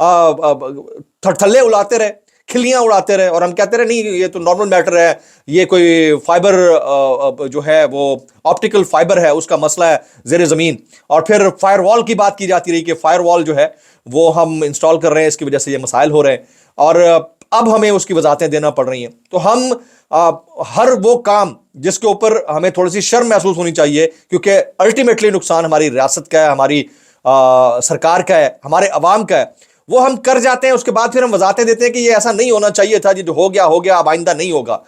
تھلے اڑاتے رہے, کھلیاں اڑاتے رہے, اور ہم کہتے رہے نہیں یہ تو نارمل میٹر ہے, یہ کوئی فائبر جو ہے وہ آپٹیکل فائبر ہے اس کا مسئلہ ہے زیر زمین, اور پھر فائر وال کی بات کی جاتی رہی کہ فائر وال جو ہے وہ ہم انسٹال کر رہے ہیں, اس کی وجہ سے یہ مسائل ہو رہے ہیں, اور اب ہمیں اس کی وضاحتیں دینا پڑ رہی ہیں. تو ہم ہر وہ کام جس کے اوپر ہمیں تھوڑی سی شرم محسوس ہونی چاہیے, کیونکہ الٹیمیٹلی نقصان ہماری ریاست کا ہے, ہماری سرکار کا ہے, ہمارے عوام کا ہے, وہ ہم کر جاتے ہیں. اس کے بعد پھر ہم وضاحتیں دیتے ہیں کہ یہ ایسا نہیں ہونا چاہیے تھا, جو ہو گیا اب آئندہ نہیں ہوگا.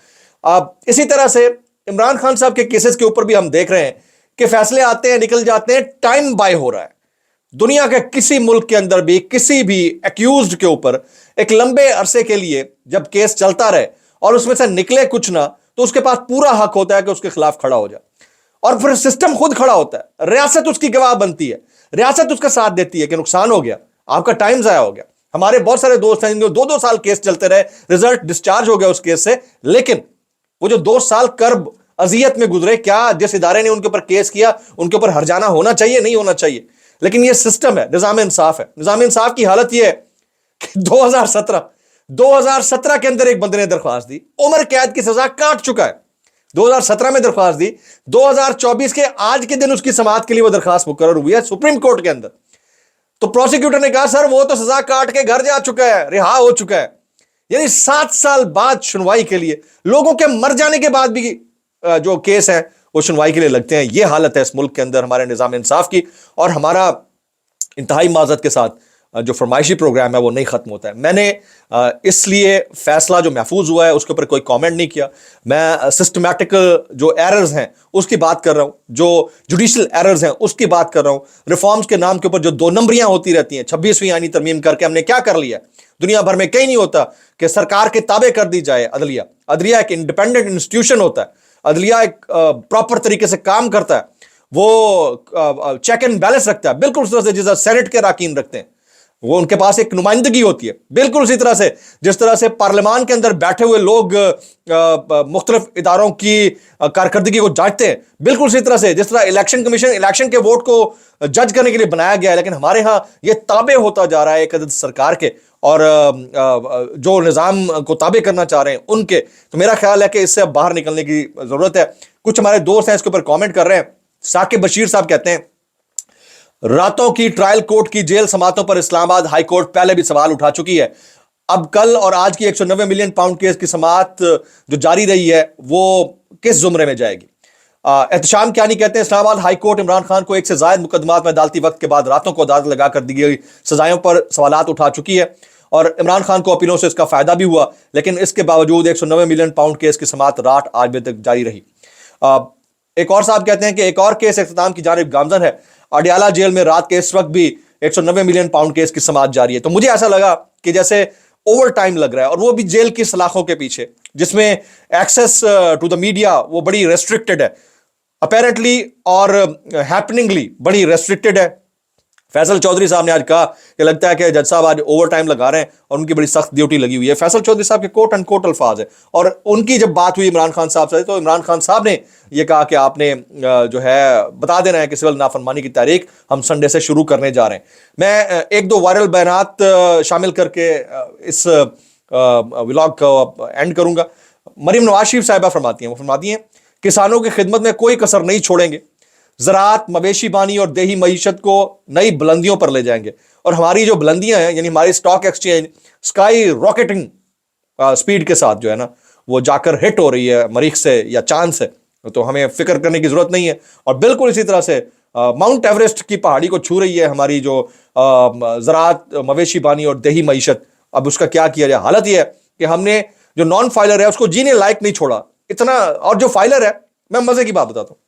اسی طرح سے عمران خان صاحب کے کیسز کے اوپر بھی ہم دیکھ رہے ہیں کہ فیصلے آتے ہیں نکل جاتے ہیں, ٹائم بائی ہو رہا ہے. دنیا کے کسی ملک کے اندر بھی کسی بھی ایکیوزڈ کے اوپر ایک لمبے عرصے کے لیے جب کیس چلتا رہے اور اس میں سے نکلے کچھ نہ, تو اس کے پاس پورا حق ہوتا ہے کہ اس کے خلاف کھڑا ہو جائے, اور پھر سسٹم خود کھڑا ہوتا ہے, ریاست اس کی گواہ بنتی ہے, ریاست اس کا ساتھ دیتی ہے کہ نقصان ہو گیا, آپ کا ٹائم ضائع ہو گیا. ہمارے بہت سارے دوست ہیں جو 2-2 سال کیس چلتے رہے, رزلٹ ڈسچارج ہو گیا اس کیس سے, لیکن وہ جو 2 سال کرب اذیت میں گزرے, کیا جس ادارے نے ان کے اوپر کیس کیا ان کے اوپر ہرجانہ ہونا چاہیے؟ نہیں ہونا چاہیے. لیکن یہ سسٹم ہے, نظام انصاف ہے. نظام انصاف کی حالت یہ ہے کہ 2017 کے اندر ایک بندے نے درخواست دی, عمر قید کی سزا کاٹ چکا ہے, 2017 میں درخواست دی, 2024 کے آج کے دن اس کی سماعت کے لیے وہ درخواست مقرر ہوئی ہے سپریم کورٹ کے اندر. تو پروسیکیوٹر نے کہا سر وہ تو سزا کاٹ کے گھر جا چکا ہے, رہا ہو چکا ہے. یعنی 7 سال بعد سنوائی کے لیے, لوگوں کے مر جانے کے بعد بھی جو کیس ہیں وہ سنوائی کے لیے لگتے ہیں. یہ حالت ہے اس ملک کے اندر ہمارے نظام انصاف کی, اور ہمارا انتہائی معذرت کے ساتھ جو فرمائشی پروگرام ہے وہ نہیں ختم ہوتا ہے. میں نے اس لیے فیصلہ جو محفوظ ہوا ہے اس کے اوپر کوئی کامنٹ نہیں کیا. میں سسٹمیٹک جو ایررز ہیں اس کی بات کر رہا ہوں, جو جوڈیشل ایررز ہیں اس کی بات کر رہا ہوں. ریفارمز کے نام کے اوپر جو 2 نمبریاں ہوتی رہتی ہیں, 26ویں آئینی ترمیم کر کے ہم نے کیا کر لیا ہے؟ دنیا بھر میں کہیں نہیں ہوتا کہ سرکار کے تابع کر دی جائے عدلیہ. عدلیہ ایک انڈیپینڈنٹ انسٹیٹیوشن ہوتا ہے, عدلیہ ایک پراپر طریقے سے کام کرتا ہے, وہ چیک اینڈ بیلنس رکھتا ہے, بالکل اس طرح سے جس طرح سینٹ کے اراکین رکھتے ہیں, وہ ان کے پاس ایک نمائندگی ہوتی ہے, بالکل اسی طرح سے جس طرح سے پارلیمان کے اندر بیٹھے ہوئے لوگ مختلف اداروں کی کارکردگی کو جانچتے ہیں, بالکل اسی طرح سے جس طرح الیکشن کمیشن الیکشن کے ووٹ کو جج کرنے کے لیے بنایا گیا ہے, لیکن ہمارے ہاں یہ تابع ہوتا جا رہا ہے ایک عدد سرکار کے, اور جو نظام کو تابع کرنا چاہ رہے ہیں ان کے. تو میرا خیال ہے کہ اس سے اب باہر نکلنے کی ضرورت ہے. کچھ ہمارے دوست ہیں اس کے اوپر کامنٹ کر رہے ہیں. ثاقب بشیر صاحب کہتے ہیں راتوں کی ٹرائل کورٹ کی جیل سماعتوں پر اسلام آباد ہائی کورٹ پہلے بھی سوال اٹھا چکی ہے, اب کل اور آج کی 190 ملین پاؤنڈ کیس کی سماعت جو جاری رہی ہے وہ کس زمرے میں جائے گی؟ احتشام کیانی کہتے ہیں اسلام آباد ہائی کورٹ عمران خان کو 1 سے زائد مقدمات میں عدالتی وقت کے بعد راتوں کو عدالت لگا کر دی گئی سزائوں پر سوالات اٹھا چکی ہے, اور عمران خان کو اپیلوں سے اس کا فائدہ بھی ہوا, لیکن اس کے باوجود 190 ملین پاؤنڈ کیس کی سماعت رات آج بجے تک جاری رہی. ایک اور صاحب کہتے ہیں کہ ایک اور کیس اختتام کی جانب گامزن ہے, اڈیالہ جیل میں رات کے اس وقت بھی 190 ملین پاؤنڈ کیس کی سماعت جاری ہے. تو مجھے ایسا لگا کہ جیسے اوور ٹائم لگ رہا ہے, اور وہ بھی جیل کی سلاخوں کے پیچھے, جس میں ایکسیس ٹو دا میڈیا وہ بڑی ریسٹرکٹڈ ہے اپیرنٹلی, اور ہیپننگلی بڑی ریسٹرکٹڈ ہے. فیصل چودھری صاحب نے آج کہا کہ لگتا ہے کہ جج صاحب آج اوور ٹائم لگا رہے ہیں اور ان کی بڑی سخت ڈیوٹی لگی ہوئی ہے. فیصل چودھری صاحب کے کوٹ اینڈ کوٹ الفاظ ہے, اور ان کی جب بات ہوئی عمران خان صاحب سے تو عمران خان صاحب نے یہ کہا کہ آپ نے جو ہے بتا دینا ہے کہ سول نافرمانی کی تاریخ ہم سنڈے سے شروع کرنے جا رہے ہیں. میں 1-2 وائرل بیانات شامل کر کے اس ولاگ کو اینڈ کروں گا. مریم نواز شریف صاحبہ فرماتی ہیں کسانوں کی خدمت میں کوئی کسر نہیں چھوڑیں گے, زراعت, مویشی بانی اور دیہی معیشت کو نئی بلندیوں پر لے جائیں گے, اور ہماری جو بلندیاں ہیں یعنی ہماری stock exchange sky rocketing speed کے ساتھ جو ہے نا وہ جا کر ہٹ ہو رہی ہے مریخ سے یا چاند سے, تو ہمیں فکر کرنے کی ضرورت نہیں ہے. اور بالکل اسی طرح سے ماؤنٹ ایوریسٹ کی پہاڑی کو چھو رہی ہے ہماری جو زراعت, مویشی بانی اور دیہی معیشت. اب اس کا کیا کیا جائے؟ حالت یہ ہے کہ ہم نے جو نان فائلر ہے اس کو جینے لائق نہیں چھوڑا اتنا, اور جو فائلر ہے میں مزے کی بات بتاتا ہوں.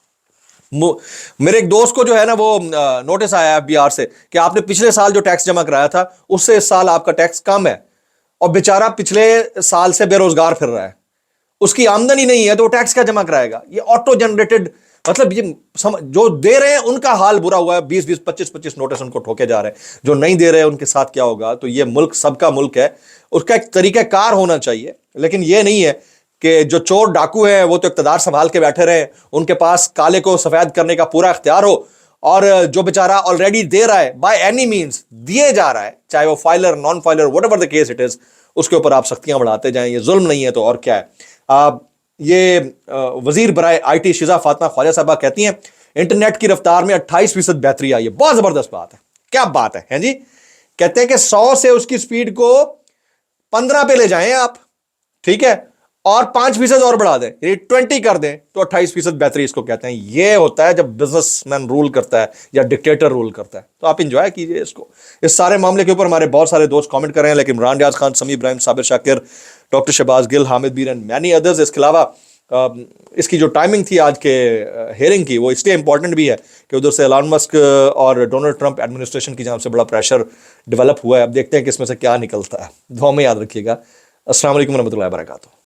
میرے ایک دوست کو جو ہے نا وہ نوٹس آیا FBR سے کہ آپ نے پچھلے سال جو ٹیکس جمع کرایا تھا اس سے اس سال آپ کا ٹیکس کم ہے, اور بیچارہ پچھلے سال سے بے روزگار پھر رہا ہے, اس کی آمدنی نہیں ہے تو وہ ٹیکس کیا جمع کرائے گا؟ یہ آٹو جنریٹڈ, مطلب یہ جو دے رہے ہیں ان کا حال برا ہوا ہے, 20 25 نوٹس ان کو ٹھوکے جا رہے ہیں, جو نہیں دے رہے ہیں ان کے ساتھ کیا ہوگا؟ تو یہ ملک سب کا ملک ہے, اس کا ایک طریقہ کار ہونا چاہیے, لیکن یہ نہیں ہے کہ جو چور ڈاکو ہیں وہ تو اقتدار سنبھال کے بیٹھے رہے, ان کے پاس کالے کو سفید کرنے کا پورا اختیار ہو, اور جو بیچارہ آلریڈی دے رہا ہے بائی اینی مینس دیے جا رہا ہے, چاہے وہ filer non filer whatever the case it is, اس کے اوپر آپ سختیاں بڑھاتے جائیں. یہ ظلم نہیں ہے تو اور کیا ہے. یہ وزیر برائے آئی ٹی شیزہ فاطمہ خواجہ صاحبہ کہتی ہیں انٹرنیٹ کی رفتار میں 28% بہتری آئی ہے. بہت زبردست بات ہے, کیا بات ہے جی. کہتے ہیں کہ 100 سے اس کی سپیڈ کو 15 پہ لے جائیں آپ, ٹھیک ہے, اور 5% اور بڑھا دیں, یعنی 20 کر دیں, تو 28% بہتری اس کو کہتے ہیں. یہ ہوتا ہے جب بزنس مین رول کرتا ہے یا ڈکٹیٹر رول کرتا ہے. تو آپ انجوائے کیجئے اس کو. اس سارے معاملے کے اوپر ہمارے بہت سارے دوست کامنٹ کر رہے ہیں, لیکن عمران ریاض خان, سمیع ابراہیم, صابر شاکر, ڈاکٹر شہباز گل, حامد بیر اینڈ مینی ادرز. اس کے علاوہ اس کی جو ٹائمنگ تھی آج کے ہیئرنگ کی, وہ اس لیے امپورٹنٹ بھی ہے کہ ادھر سے ایلان مسک اور ڈونلڈ ٹرمپ ایڈمنسٹریشن کی جانب سے بڑا پریشر ڈیولپ ہوا ہے. اب دیکھتے ہیں کہ اس میں سے کیا نکلتا ہے. دعا میں یاد رکھیے گا. السلام علیکم ورحمۃ اللہ وبرکاتہ.